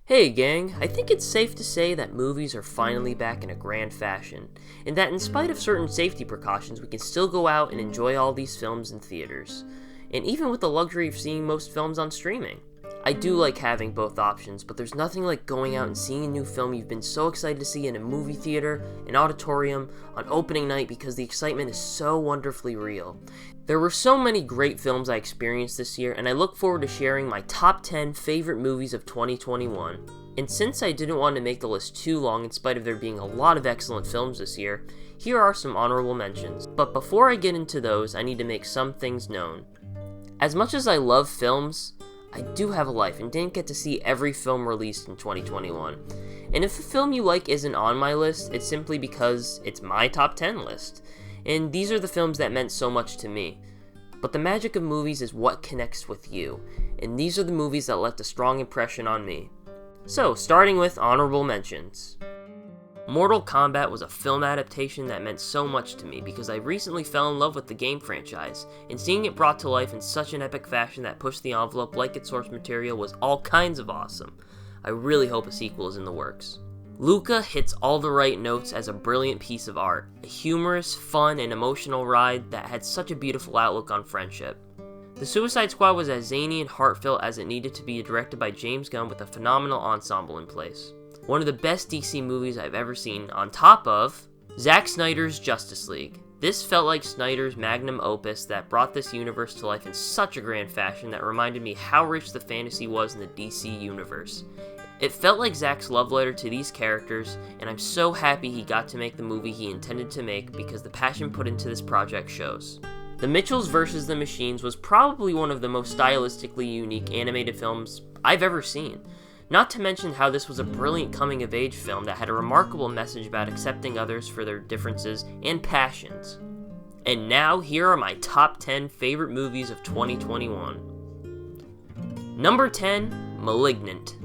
Hey gang, I think it's safe to say that movies are finally back in a grand fashion, and that in spite of certain safety precautions, we can still go out and enjoy all these films in theaters, and even with the luxury of seeing most films on streaming. I do like having both options, but there's nothing like going out and seeing a new film you've been so excited to see in a movie theater, an auditorium, on opening night because the excitement is so wonderfully real. There were so many great films I experienced this year, and I look forward to sharing my top 10 favorite movies of 2021. And since I didn't want to make the list too long in spite of there being a lot of excellent films this year, here are some honorable mentions. But before I get into those, I need to make some things known. As much as I love films, I do have a life and didn't get to see every film released in 2021. And if a film you like isn't on my list, it's simply because it's my top 10 list. And these are the films that meant so much to me. But the magic of movies is what connects with you, and these are the movies that left a strong impression on me. So, starting with honorable mentions. Mortal Kombat was a film adaptation that meant so much to me because I recently fell in love with the game franchise, and seeing it brought to life in such an epic fashion that pushed the envelope like its source material was all kinds of awesome. I really hope a sequel is in the works. Luca hits all the right notes as a brilliant piece of art, a humorous, fun, and emotional ride that had such a beautiful outlook on friendship. The Suicide Squad was as zany and heartfelt as it needed to be, directed by James Gunn with a phenomenal ensemble in place. One of the best DC movies I've ever seen, on top of Zack Snyder's Justice League. This felt like Snyder's magnum opus that brought this universe to life in such a grand fashion that reminded me how rich the fantasy was in the DC universe. It felt like Zack's love letter to these characters, and I'm so happy he got to make the movie he intended to make because the passion put into this project shows. The Mitchells vs. the Machines was probably one of the most stylistically unique animated films I've ever seen. Not to mention how this was a brilliant coming-of-age film that had a remarkable message about accepting others for their differences and passions. And now, here are my top 10 favorite movies of 2021. Number 10, Malignant.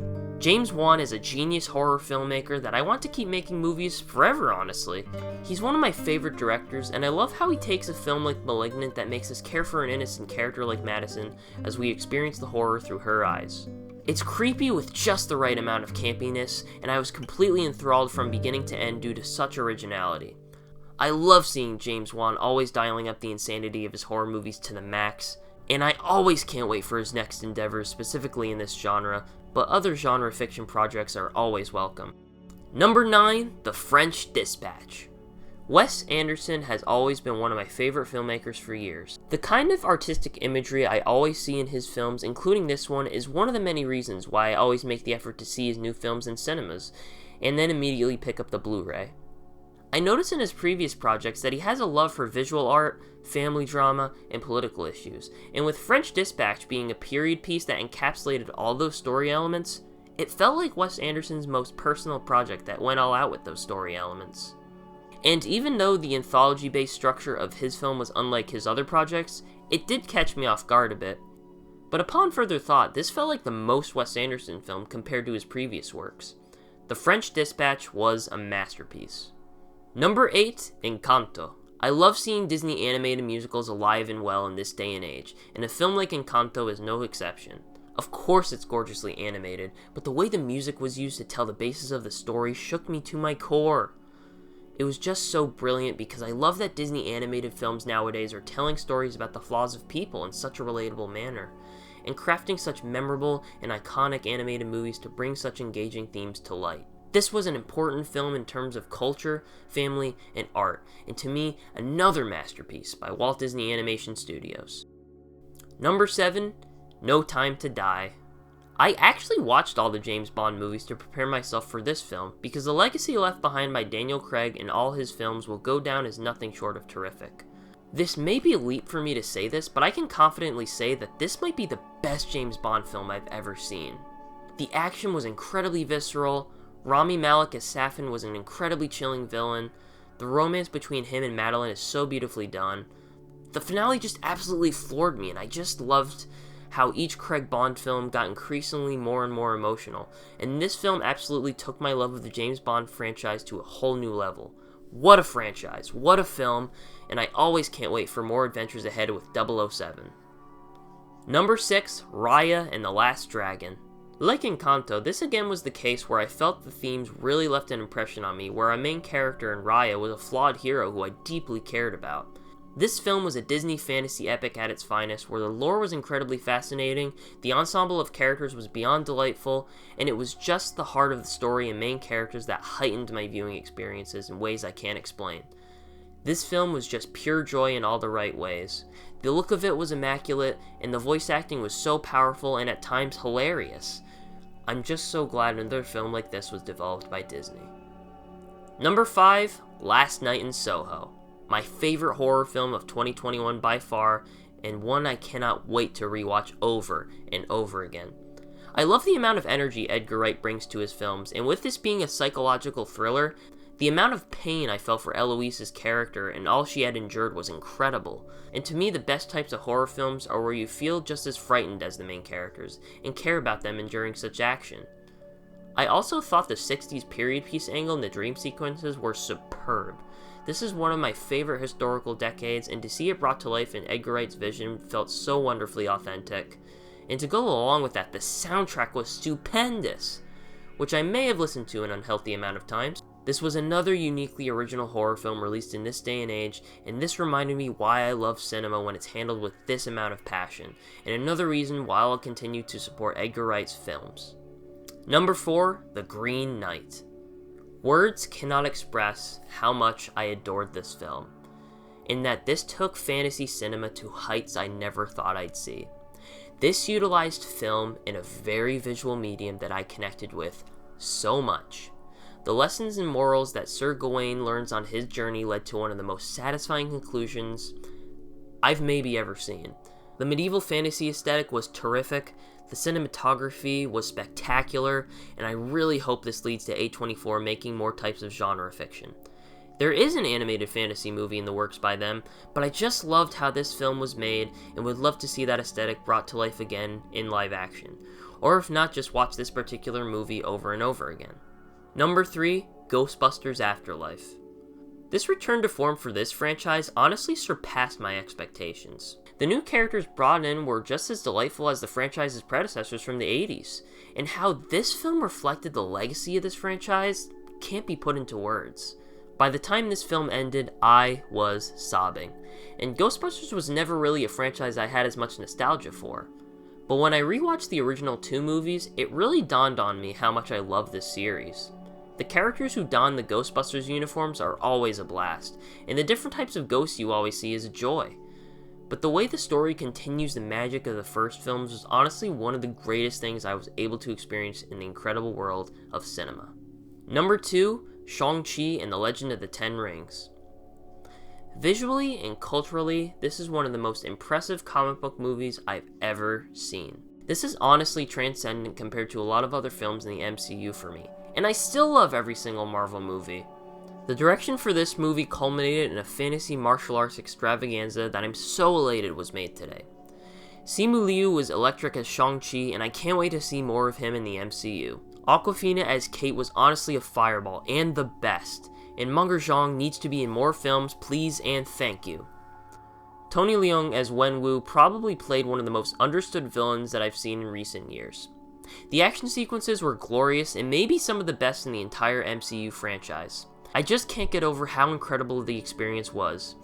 James Wan is a genius horror filmmaker that I want to keep making movies forever, honestly. He's one of my favorite directors, and I love how he takes a film like Malignant that makes us care for an innocent character like Madison as we experience the horror through her eyes. It's creepy with just the right amount of campiness, and I was completely enthralled from beginning to end due to such originality. I love seeing James Wan always dialing up the insanity of his horror movies to the max, and I always can't wait for his next endeavors, specifically in this genre, but other genre fiction projects are always welcome. Number 9, The French Dispatch. Wes Anderson has always been one of my favorite filmmakers for years. The kind of artistic imagery I always see in his films, including this one, is one of the many reasons why I always make the effort to see his new films in cinemas, and then immediately pick up the Blu-ray. I noticed in his previous projects that he has a love for visual art, family drama, and political issues, and with French Dispatch being a period piece that encapsulated all those story elements, it felt like Wes Anderson's most personal project that went all out with those story elements. And even though the anthology-based structure of his film was unlike his other projects, it did catch me off guard a bit. But upon further thought, this felt like the most Wes Anderson film compared to his previous works. The French Dispatch was a masterpiece. Number 8, Encanto. I love seeing Disney animated musicals alive and well in this day and age, and a film like Encanto is no exception. Of course it's gorgeously animated, but the way the music was used to tell the basis of the story shook me to my core. It was just so brilliant because I love that Disney animated films nowadays are telling stories about the flaws of people in such a relatable manner, and crafting such memorable and iconic animated movies to bring such engaging themes to light. This was an important film in terms of culture, family, and art, and to me, another masterpiece by Walt Disney Animation Studios. Number 7, No Time to Die. I actually watched all the James Bond movies to prepare myself for this film because the legacy left behind by Daniel Craig in all his films will go down as nothing short of terrific. This may be a leap for me to say this, but I can confidently say that this might be the best James Bond film I've ever seen. The action was incredibly visceral, Rami Malek as Safin was an incredibly chilling villain, the romance between him and Madeline is so beautifully done. The finale just absolutely floored me, and I just loved how each Craig Bond film got increasingly more and more emotional, and this film absolutely took my love of the James Bond franchise to a whole new level. What a franchise, what a film, and I always can't wait for more adventures ahead with 007. Number 6, Raya and the Last Dragon. Like Encanto, this again was the case where I felt the themes really left an impression on me, where our main character in Raya was a flawed hero who I deeply cared about. This film was a Disney fantasy epic at its finest, where the lore was incredibly fascinating, the ensemble of characters was beyond delightful, and it was just the heart of the story and main characters that heightened my viewing experiences in ways I can't explain. This film was just pure joy in all the right ways. The look of it was immaculate, and the voice acting was so powerful and at times hilarious. I'm just so glad another film like this was developed by Disney. Number 5, Last Night in Soho. My favorite horror film of 2021 by far, and one I cannot wait to rewatch over and over again. I love the amount of energy Edgar Wright brings to his films, and with this being a psychological thriller, the amount of pain I felt for Eloise's character and all she had endured was incredible. And to me, the best types of horror films are where you feel just as frightened as the main characters, and care about them enduring such action. I also thought the 60s period piece angle in the dream sequences were superb. This is one of my favorite historical decades, and to see it brought to life in Edgar Wright's vision felt so wonderfully authentic. And to go along with that, the soundtrack was stupendous, which I may have listened to an unhealthy amount of times. This was another uniquely original horror film released in this day and age, and this reminded me why I love cinema when it's handled with this amount of passion, and another reason why I'll continue to support Edgar Wright's films. Number 4, The Green Knight. Words cannot express how much I adored this film, in that this took fantasy cinema to heights I never thought I'd see. This utilized film in a very visual medium that I connected with so much. The lessons and morals that Sir Gawain learns on his journey led to one of the most satisfying conclusions I've maybe ever seen. The medieval fantasy aesthetic was terrific, the cinematography was spectacular, and I really hope this leads to A24 making more types of genre fiction. There is an animated fantasy movie in the works by them, but I just loved how this film was made and would love to see that aesthetic brought to life again in live action, or if not, just watch this particular movie over and over again. Number 3, Ghostbusters Afterlife. This return to form for this franchise honestly surpassed my expectations. The new characters brought in were just as delightful as the franchise's predecessors from the 80s, and how this film reflected the legacy of this franchise can't be put into words. By the time this film ended, I was sobbing, and Ghostbusters was never really a franchise I had as much nostalgia for. But when I rewatched the original 2 movies, it really dawned on me how much I love this series. The characters who don the Ghostbusters uniforms are always a blast, and the different types of ghosts you always see is a joy. But the way the story continues the magic of the first films was honestly one of the greatest things I was able to experience in the incredible world of cinema. Number 2, Shang-Chi and the Legend of the Ten Rings. Visually and culturally, this is one of the most impressive comic book movies I've ever seen. This is honestly transcendent compared to a lot of other films in the MCU for me, and I still love every single Marvel movie. The direction for this movie culminated in a fantasy martial arts extravaganza that I'm so elated was made today. Simu Liu was electric as Shang-Chi, and I can't wait to see more of him in the MCU. Awkwafina as Kate was honestly a fireball, and the best, and Munger Zhang needs to be in more films, please and thank you. Tony Leung as Wenwu probably played one of the most understood villains that I've seen in recent years. The action sequences were glorious and maybe some of the best in the entire MCU franchise. I just can't get over how incredible the experience was.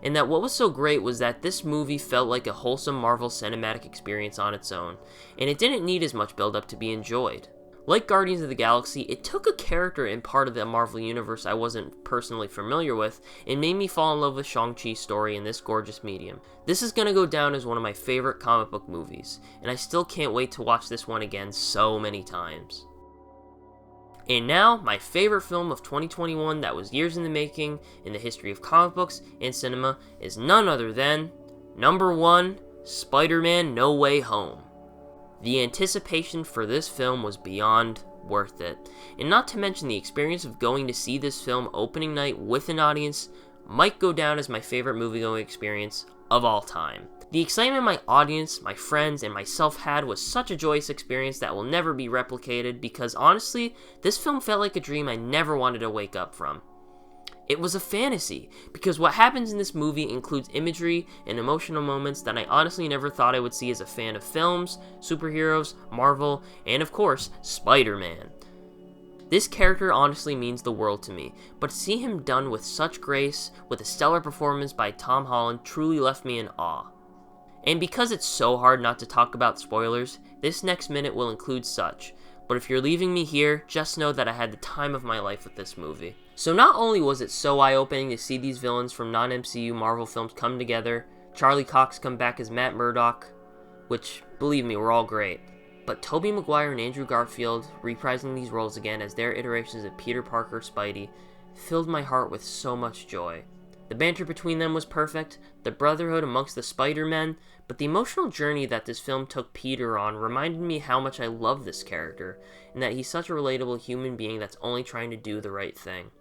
And that what was so great was that this movie felt like a wholesome Marvel cinematic experience on its own, and it didn't need as much build-up to be enjoyed. Like Guardians of the Galaxy, it took a character and part of the Marvel Universe I wasn't personally familiar with, and made me fall in love with Shang-Chi's story in this gorgeous medium. This is gonna go down as one of my favorite comic book movies, and I still can't wait to watch this one again so many times. And now, my favorite film of 2021 that was years in the making in the history of comic books and cinema is none other than number 1, Spider-Man No Way Home. The anticipation for this film was beyond worth it, and not to mention the experience of going to see this film opening night with an audience might go down as my favorite movie-going experience of all time. The excitement my audience, my friends, and myself had was such a joyous experience that will never be replicated because honestly, this film felt like a dream I never wanted to wake up from. It was a fantasy, because what happens in this movie includes imagery and emotional moments that I honestly never thought I would see as a fan of films, superheroes, Marvel, and of course, Spider-Man. This character honestly means the world to me, but to see him done with such grace, with a stellar performance by Tom Holland, truly left me in awe. And because it's so hard not to talk about spoilers, this next minute will include such, but if you're leaving me here, just know that I had the time of my life with this movie. So not only was it so eye-opening to see these villains from non-MCU Marvel films come together, Charlie Cox come back as Matt Murdock, which, believe me, were all great, but Tobey Maguire and Andrew Garfield reprising these roles again as their iterations of Peter Parker Spidey filled my heart with so much joy. The banter between them was perfect, the brotherhood amongst the Spider-Men, but the emotional journey that this film took Peter on reminded me how much I love this character, and that he's such a relatable human being that's only trying to do the right thing.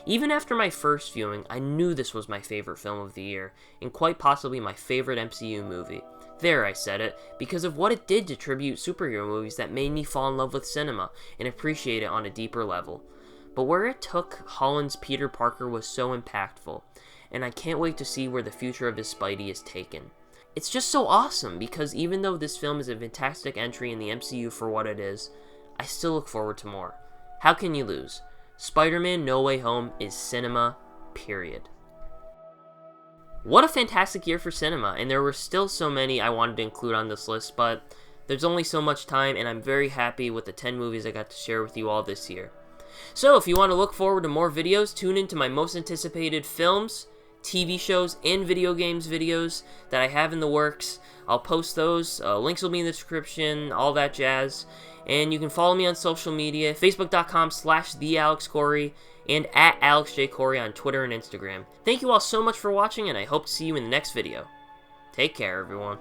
Even after my first viewing, I knew this was my favorite film of the year, and quite possibly my favorite MCU movie. There, I said it, because of what it did to tribute superhero movies that made me fall in love with cinema and appreciate it on a deeper level. But where it took Holland's Peter Parker was so impactful, and I can't wait to see where the future of his Spidey is taken. It's just so awesome, because even though this film is a fantastic entry in the MCU for what it is, I still look forward to more. How can you lose? Spider-Man No Way Home is cinema, period. What a fantastic year for cinema, and there were still so many I wanted to include on this list, but there's only so much time, and I'm very happy with the 10 movies I got to share with you all this year. So if you want to look forward to more videos, tune into my most anticipated films, TV shows, and video games videos that I have in the works. I'll post those, links will be in the description, all that jazz. And you can follow me on social media, facebook.com/thealexcorey, and at AlexJCorey on Twitter and Instagram. Thank you all so much for watching, and I hope to see you in the next video. Take care, everyone.